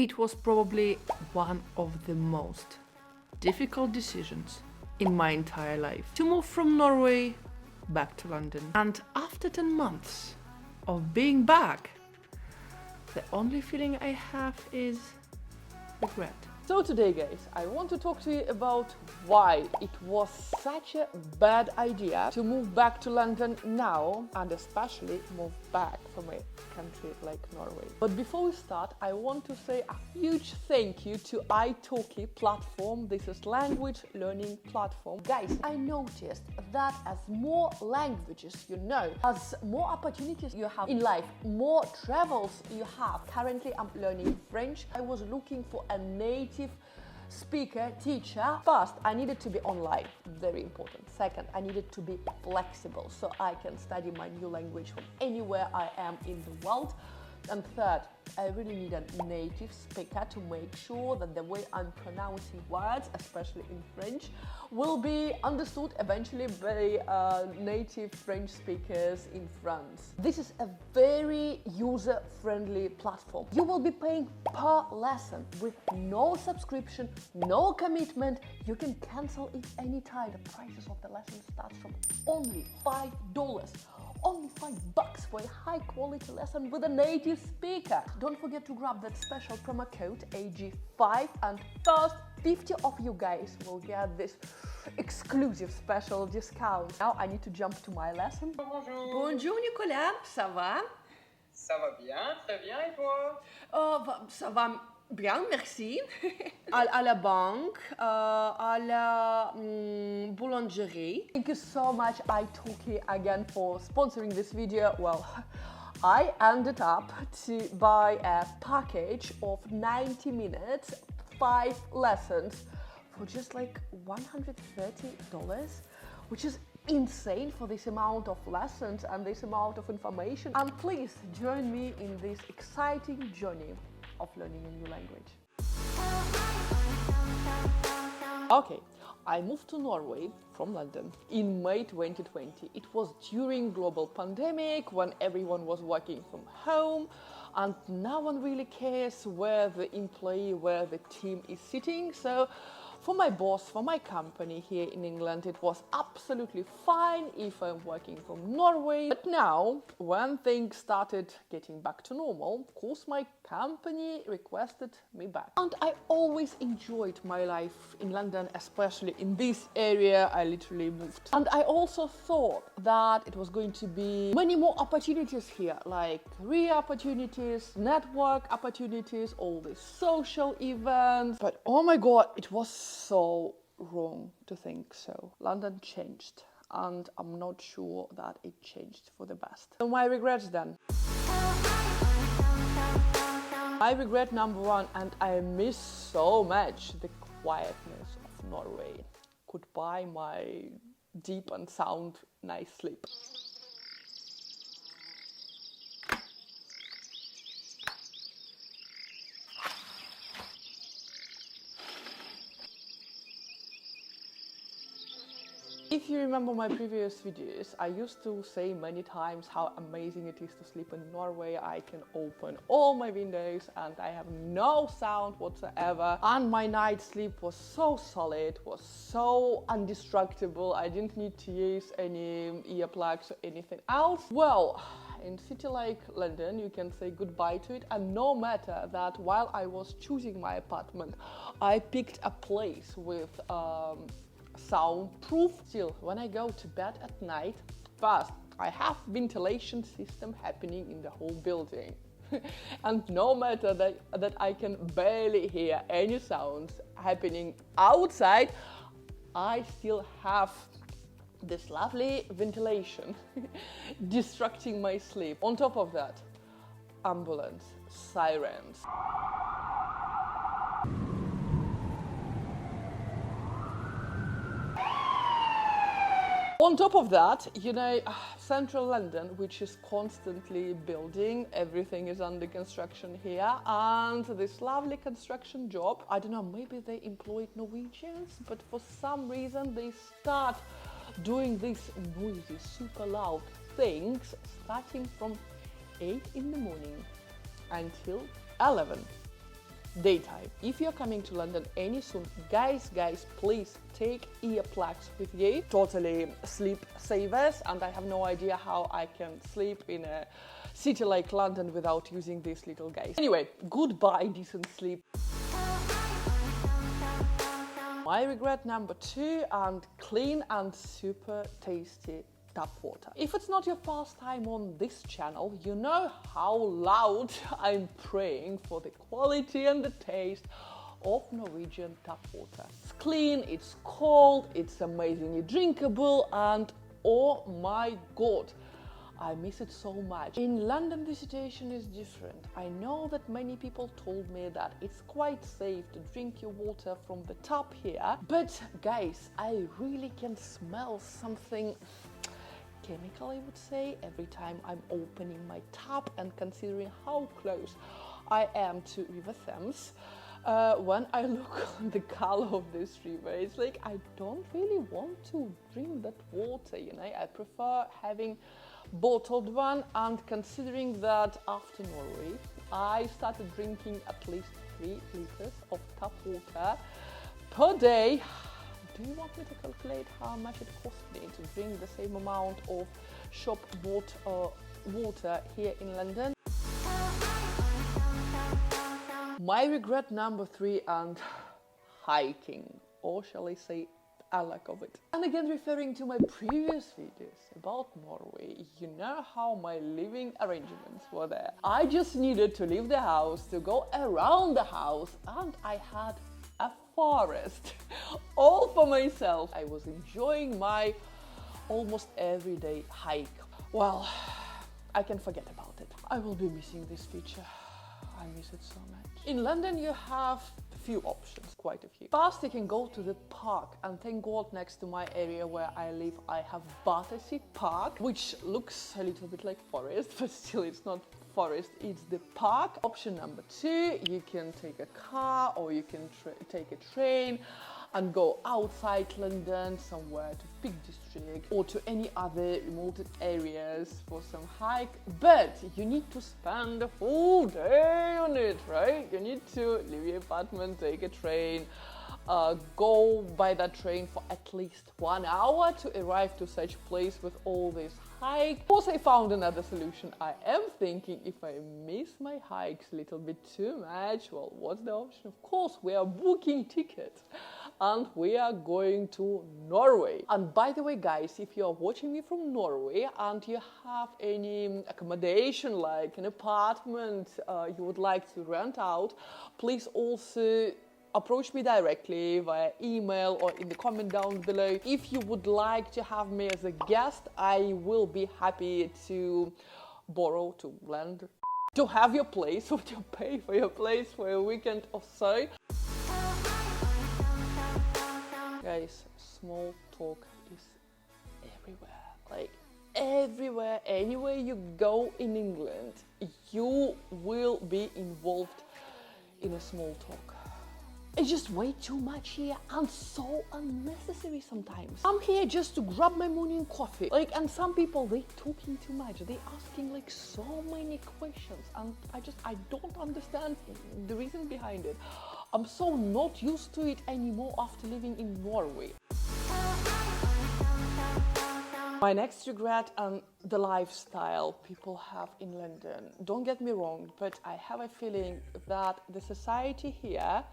It was probably one of the most difficult decisions in my entire life to move from Norway back to London. And after 10 months of being back, the only feeling I have is regret. So today, guys, I want to talk to you about why it was such a bad idea to move back to London now, and especially move back from a country like Norway. But before we start, I want to say a huge thank you to iTalki platform. This is language learning platform. Guys, I noticed that as more languages you know, as more opportunities you have in life, more travels you have. Currently, I'm learning French. I was looking for a native speaker, teacher. First, I needed to be online, very important. Second, I needed to be flexible so I can study my new language from anywhere I am in the world. And third, I really need a native speaker to make sure that the way I'm pronouncing words, especially in French, will be understood eventually by native French speakers in France. This is a very user-friendly platform. You will be paying per lesson with no subscription, no commitment. You can cancel it anytime. The prices of the lesson starts from only $5. Only $5 for a high quality lesson with a native speaker. Don't forget to grab that special promo code AG5 and first 50 of you guys will get this exclusive special discount. Now I need to jump to my lesson. Bonjour. Bonjour Nicolas, ça va? Ça va bien, très bien, et toi? Ça va bien, merci. à la banque, à la boulangerie. Thank you so much, iTalki, again for sponsoring this video. Well, I ended up to buy a package of 90 minutes, 5 lessons for just like $130, which is insane for this amount of lessons and this amount of information. And please join me in this exciting journey of learning a new language. Okay, I moved to Norway from London in May 2020. It was during global pandemic when everyone was working from home and no one really cares where the employee, where the team is sitting. So for my boss, for my company here in England, it was absolutely fine if I'm working from Norway. But now, when things started getting back to normal, of course, my company requested me back. And I always enjoyed my life in London, especially in this area. I literally moved. And I also thought that it was going to be many more opportunities here, like career opportunities, network opportunities, all these social events. But oh my God, it was so wrong to think so. London changed, and I'm not sure that it changed for the best. So my regrets then. My regret number one, and I miss so much the quietness of Norway. Goodbye my deep and sound nice sleep. If you remember my previous videos, I used to say many times how amazing it is to sleep in Norway. I can open all my windows and I have no sound whatsoever. And my night sleep was so solid, was so indestructible. I didn't need to use any earplugs or anything else. Well, in a city like London, you can say goodbye to it. And no matter that while I was choosing my apartment, I picked a place with soundproof. Still, when I go to bed at night, first, I have ventilation system happening in the whole building. And no matter that I can barely hear any sounds happening outside, I still have this lovely ventilation distracting my sleep. On top of that, ambulance, sirens. On top of that, you know, central London, which is constantly building, everything is under construction here, and this lovely construction job, I don't know, maybe they employed Norwegians, but for some reason they start doing these noisy, super loud things starting from 8 in the morning until 11 Daytime. If you're coming to London any soon, guys, please take earplugs with you. Totally sleep savers, and I have no idea how I can sleep in a city like London without using these little guys. Anyway, goodbye decent sleep. My regret number 2, and clean and super tasty tap water. If it's not your first time on this channel, you know how loud I'm praying for the quality and the taste of Norwegian tap water. It's clean, it's cold, it's amazingly drinkable, and oh my god, I miss it so much. In London the situation is different. I know that many people told me that it's quite safe to drink your water from the tap here, but guys, I really can smell something chemical, I would say, every time I'm opening my tap, and considering how close I am to River Thames, when I look on the color of this river, it's like I don't really want to drink that water, you know. I prefer having bottled one, and considering that after Norway I started drinking at least 3 liters of tap water per day. Do you want me to calculate how much it cost me to drink the same amount of shop-bought water here in London? My regret number 3, and hiking, or shall I say a lack of it. And again, referring to my previous videos about Norway, you know how my living arrangements were there. I just needed to leave the house, to go around the house, and I had a forest all for myself. I was enjoying my almost everyday hike. Well, I can forget about it. I will be missing this feature. I miss it so much. In London you have few options, quite a few. First, you can go to the park, and thank God next to my area where I live I have Battersea Park, which looks a little bit like forest, but still it's not forest, it's the park. Option number 2, you can take a car, or you can take a train and go outside London, somewhere to Peak District or to any other remote areas for some hike. But you need to spend a full day on it, right? You need to leave your apartment, take a train, go by that train for at least 1 hour to arrive to such place with all this hike. Of course, I found another solution. I am thinking, if I miss my hikes a little bit too much, well, what's the option? Of course, we are booking tickets and we are going to Norway. And by the way, guys, if you are watching me from Norway and you have any accommodation, like an apartment you would like to rent out, please also approach me directly via email or in the comment down below. If you would like to have me as a guest, I will be happy to borrow, to lend, to have your place, or to pay for your place for a weekend or so. Guys, small talk is everywhere. Like everywhere, anywhere you go in England, you will be involved in a small talk. It's just way too much here, and so unnecessary sometimes. I'm here just to grab my morning coffee. Like, and some people, they talking too much. They asking like so many questions, and I don't understand the reason behind it. I'm so not used to it anymore after living in Norway. My next regret, and the lifestyle people have in London. Don't get me wrong, but I have a feeling that the society here,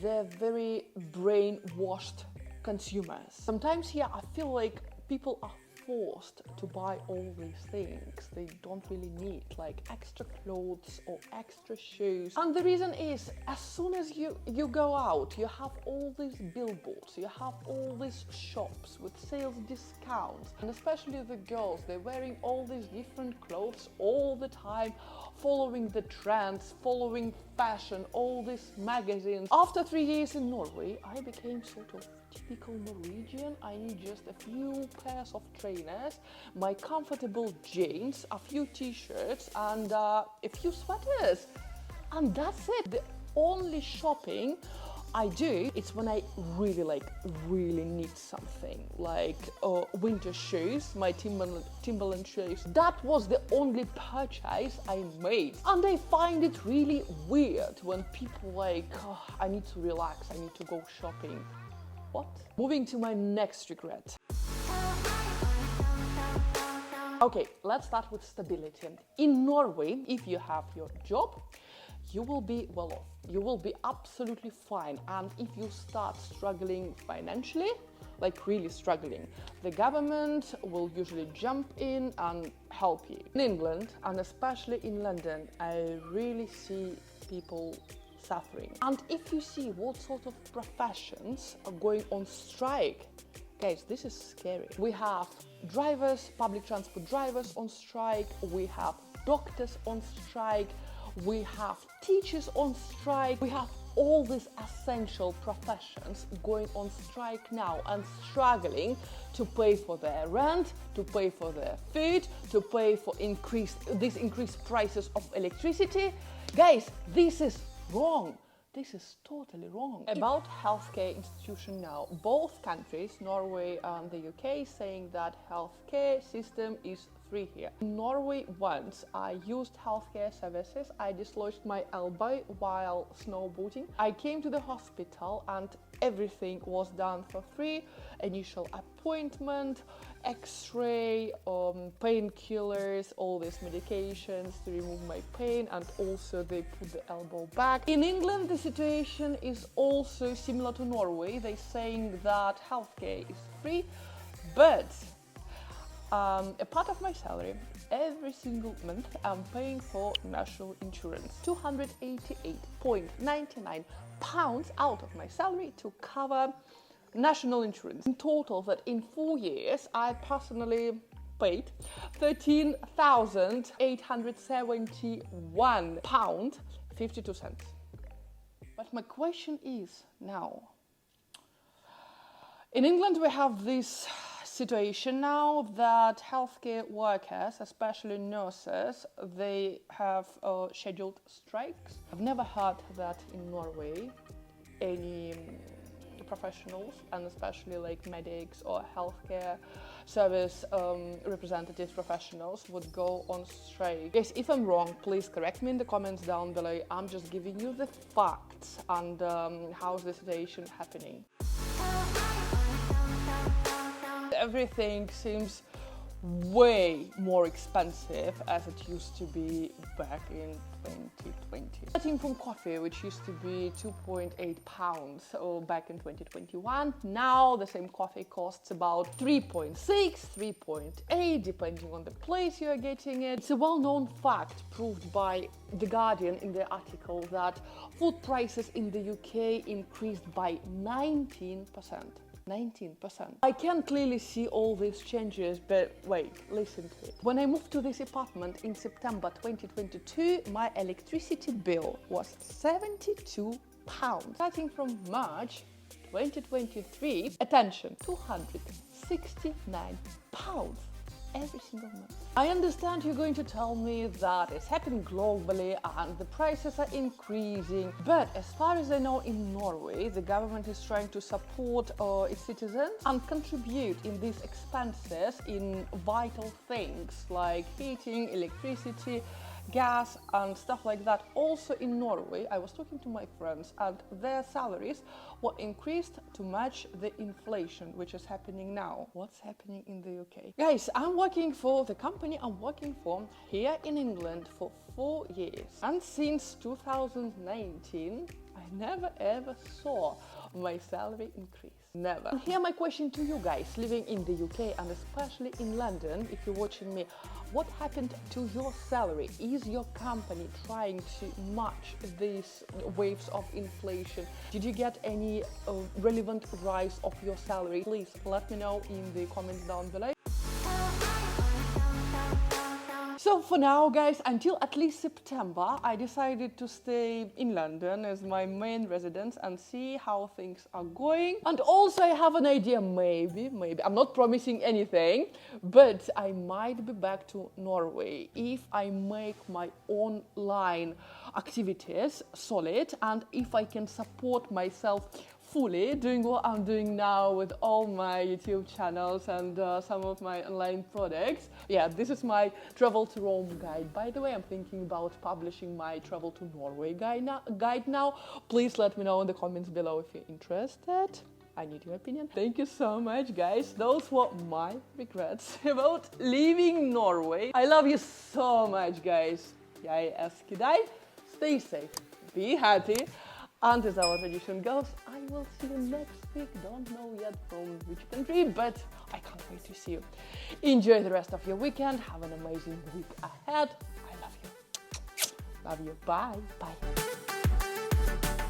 they're very brainwashed consumers. Sometimes here I feel like people are forced to buy all these things they don't really need, like extra clothes or extra shoes. And the reason is, as soon as you go out, you have all these billboards, you have all these shops with sales discounts, and especially the girls, they're wearing all these different clothes all the time, following the trends, following fashion, all these magazines. After 3 years in Norway, I became sort of typical Norwegian. I need just a few pairs of trainers, my comfortable jeans, a few t-shirts, and a few sweaters. And that's it. The only shopping I do, it's when I really need something, like winter shoes, my Timberland shoes. That was the only purchase I made. And I find it really weird when people like, oh, I need to relax, I need to go shopping. What? Moving to my next regret. Okay, let's start with stability. In Norway, if you have your job, you will be well off. You will be absolutely fine. And if you start struggling financially, like really struggling, the government will usually jump in and help you. In England, and especially in London, I really see people suffering. And if you see what sort of professions are going on strike, guys, this is scary. We have drivers, public transport drivers on strike, we have doctors on strike, we have teachers on strike, we have all these essential professions going on strike now and struggling to pay for their rent, to pay for their food, to pay for increased prices of electricity. Guys, this is wrong. This is totally wrong. About healthcare institution now, both countries, Norway and the UK, saying that healthcare system is free here. In Norway, once I used healthcare services, I dislodged my elbow while snowboarding. I came to the hospital and everything was done for free. Initial appointment, x-ray, painkillers, all these medications to remove my pain, and also they put the elbow back. In England, the situation is also similar to Norway. They're saying that healthcare is free, but a part of my salary, every single month, I'm paying for national insurance. £288.99 out of my salary to cover national insurance. In total, that in 4 years, I personally paid £13,871.52. But my question is now, in England we have this situation now that healthcare workers, especially nurses, they have scheduled strikes. I've never heard that in Norway any professionals, and especially like medics or healthcare service representatives, professionals, would go on strike. Yes, if I'm wrong, please correct me in the comments down below. I'm just giving you the facts and how's the situation happening. Everything seems way more expensive as it used to be back in 2020. Starting from coffee, which used to be £2.8 back in 2021, now the same coffee costs about 3.6, 3.8, depending on the place you are getting it. It's a well-known fact proved by The Guardian in their article that food prices in the UK increased by 19%. 19%. I can clearly see all these changes, but wait, listen to it. When I moved to this apartment in September 2022, my electricity bill was £72. Starting from March 2023, attention, £269 every single month. I understand you're going to tell me that it's happening globally and the prices are increasing, but as far as I know, in Norway, the government is trying to support its citizens and contribute in these expenses in vital things like heating, electricity, gas and stuff like that. Also in Norway, I was talking to my friends and their salaries were increased to match the inflation which is happening now. What's happening in the UK? Guys, I'm working for the company I'm working for here in England for 4 years, and since 2019 I never ever saw my salary increase. Never. And here my question to you guys living in the UK and especially in London, if you're watching me, what happened to your salary? Is your company trying to match these waves of inflation? Did you get any relevant rise of your salary? Please let me know in the comments down below. So for now, guys, until at least September, I decided to stay in London as my main residence and see how things are going. And also I have an idea, maybe, I'm not promising anything, but I might be back to Norway if I make my own line activities solid, and if I can support myself fully doing what I'm doing now with all my YouTube channels and some of my online products. Yeah, this is my travel to Rome guide. By the way, I'm thinking about publishing my travel to Norway guide now. Please let me know in the comments below if you're interested. I need your opinion. Thank you so much, guys. Those were my regrets about leaving Norway. I love you so much, guys. Jeg elsker deg. Stay safe. Be happy. And as our tradition goes, I will see you next week. Don't know yet from which country, but I can't wait to see you. Enjoy the rest of your weekend. Have an amazing week ahead. I love you. Love you. Bye. Bye.